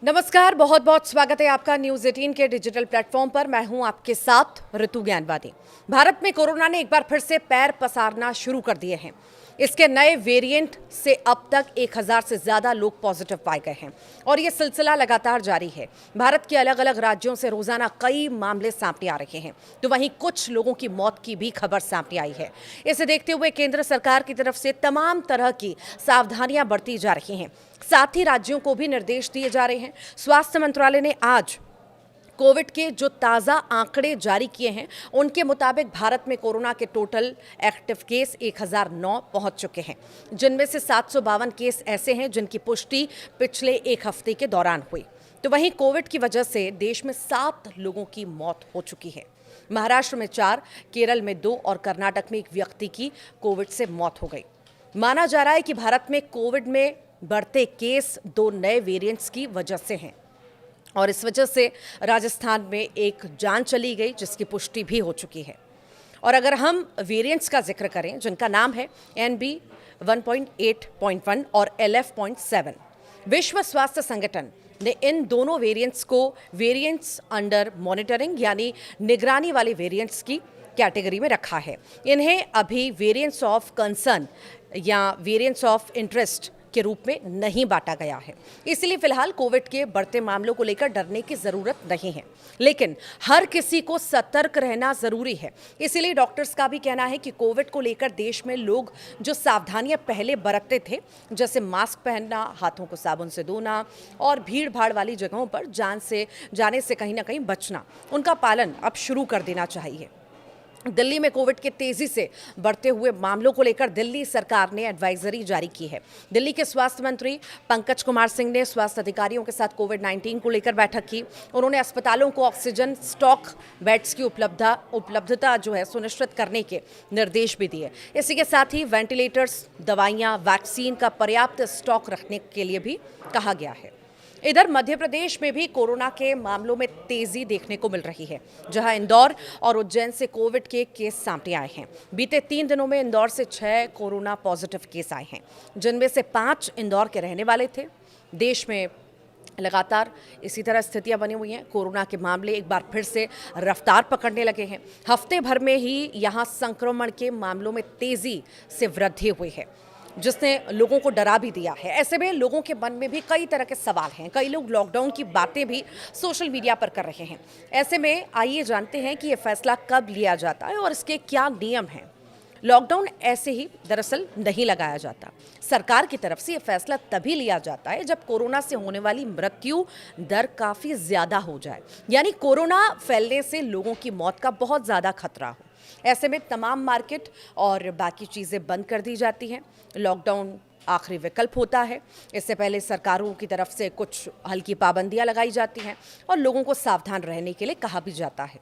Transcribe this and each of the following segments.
नमस्कार, बहुत बहुत स्वागत है आपका न्यूज़ 18 के डिजिटल प्लेटफॉर्म पर। मैं हूं आपके साथ ऋतु ज्ञानवादी। भारत में कोरोना ने एक बार फिर से पैर पसारना शुरू कर दिए हैं। इसके नए वेरिएंट से अब तक 1000 से ज़्यादा लोग पॉजिटिव पाए गए हैं और ये सिलसिला लगातार जारी है। भारत के अलग अलग राज्यों से रोजाना कई मामले सामने आ रहे हैं, तो वहीं कुछ लोगों की मौत की भी खबर सामने आई है। इसे देखते हुए केंद्र सरकार की तरफ से तमाम तरह की सावधानियां बरती जा रही हैं। साथ ही राज्यों को भी निर्देश दिए जा रहे हैं। स्वास्थ्य मंत्रालय ने आज कोविड के जो ताज़ा आंकड़े जारी किए हैं, उनके मुताबिक भारत में कोरोना के टोटल एक्टिव केस 1009 पहुंच चुके हैं, जिनमें से 752 केस ऐसे हैं जिनकी पुष्टि पिछले एक हफ्ते के दौरान हुई। तो वहीं कोविड की वजह से देश में 7 लोगों की मौत हो चुकी है। महाराष्ट्र में 4, केरल में 2 और कर्नाटक में 1 व्यक्ति की कोविड से मौत हो गई। माना जा रहा है कि भारत में कोविड में बढ़ते केस 2 नए वेरिएंट्स की वजह से हैं और इस वजह से राजस्थान में एक जान चली गई, जिसकी पुष्टि भी हो चुकी है। और अगर हम वेरिएंट्स का जिक्र करें, जिनका नाम है NB 1.8.1 और LF.7, विश्व स्वास्थ्य संगठन ने इन दोनों वेरिएंट्स को वेरिएंट्स अंडर मॉनिटरिंग यानी निगरानी वाले वेरिएंट्स की कैटेगरी में रखा है। इन्हें अभी वेरिएंट्स ऑफ कंसर्न या वेरिएंट्स ऑफ इंटरेस्ट के रूप में नहीं बांटा गया है। इसलिए फिलहाल कोविड के बढ़ते मामलों को लेकर डरने की जरूरत नहीं है, लेकिन हर किसी को सतर्क रहना जरूरी है। इसीलिए डॉक्टर्स का भी कहना है कि कोविड को लेकर देश में लोग जो सावधानियां पहले बरतते थे, जैसे मास्क पहनना, हाथों को साबुन से धोना और भीड़ भाड़ वाली जगहों पर जाने से कहीं ना कहीं बचना, उनका पालन अब शुरू कर देना चाहिए। दिल्ली में कोविड के तेजी से बढ़ते हुए मामलों को लेकर दिल्ली सरकार ने एडवाइजरी जारी की है। दिल्ली के स्वास्थ्य मंत्री पंकज कुमार सिंह ने स्वास्थ्य अधिकारियों के साथ कोविड-19 को लेकर बैठक की। उन्होंने अस्पतालों को ऑक्सीजन स्टॉक बेड्स की उपलब्धता जो है सुनिश्चित करने के निर्देश भी दिए। इसी के साथ ही वेंटिलेटर्स, दवाइयाँ, वैक्सीन का पर्याप्त स्टॉक रखने के लिए भी कहा गया है। इधर मध्य प्रदेश में भी कोरोना के मामलों में तेजी देखने को मिल रही है, जहां इंदौर और उज्जैन से कोविड के केस सामने आए हैं। बीते 3 दिनों में इंदौर से 6 कोरोना पॉजिटिव केस आए हैं, जिनमें से 5 इंदौर के रहने वाले थे। देश में लगातार इसी तरह स्थितियां बनी हुई हैं। कोरोना के मामले एक बार फिर से रफ्तार पकड़ने लगे हैं। हफ्ते भर में ही यहां संक्रमण के मामलों में तेजी से वृद्धि हुई है, जिसने लोगों को डरा भी दिया है। ऐसे में लोगों के मन में भी कई तरह के सवाल हैं। कई लोग लॉकडाउन की बातें भी सोशल मीडिया पर कर रहे हैं। ऐसे में आइए जानते हैं कि ये फैसला कब लिया जाता है और इसके क्या नियम हैं। लॉकडाउन ऐसे ही दरअसल नहीं लगाया जाता। सरकार की तरफ से ये फैसला तभी लिया जाता है जब कोरोना से होने वाली मृत्यु दर काफ़ी ज़्यादा हो जाए, यानी कोरोना फैलने से लोगों की मौत का बहुत ज़्यादा खतरा हो। ऐसे में तमाम मार्केट और बाकी चीज़ें बंद कर दी जाती हैं। लॉकडाउन आखिरी विकल्प होता है। इससे पहले सरकारों की तरफ से कुछ हल्की पाबंदियां लगाई जाती हैं और लोगों को सावधान रहने के लिए कहा भी जाता है।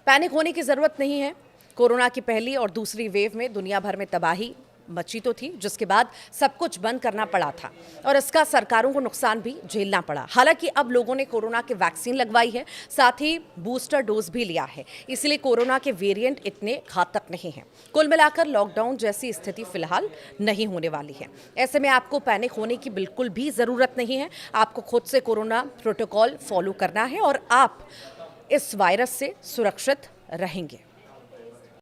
पैनिक होने की ज़रूरत नहीं है। कोरोना की पहली और दूसरी वेव में दुनिया भर में तबाही मची तो थी, जिसके बाद सब कुछ बंद करना पड़ा था और इसका सरकारों को नुकसान भी झेलना पड़ा। हालांकि अब लोगों ने कोरोना के वैक्सीन लगवाई है, साथ ही बूस्टर डोज भी लिया है, इसलिए कोरोना के वेरिएंट इतने घातक नहीं हैं। कुल मिलाकर लॉकडाउन जैसी स्थिति फिलहाल नहीं होने वाली है। ऐसे में आपको पैनिक होने की बिल्कुल भी ज़रूरत नहीं है। आपको खुद से कोरोना प्रोटोकॉल फॉलो करना है और आप इस वायरस से सुरक्षित रहेंगे।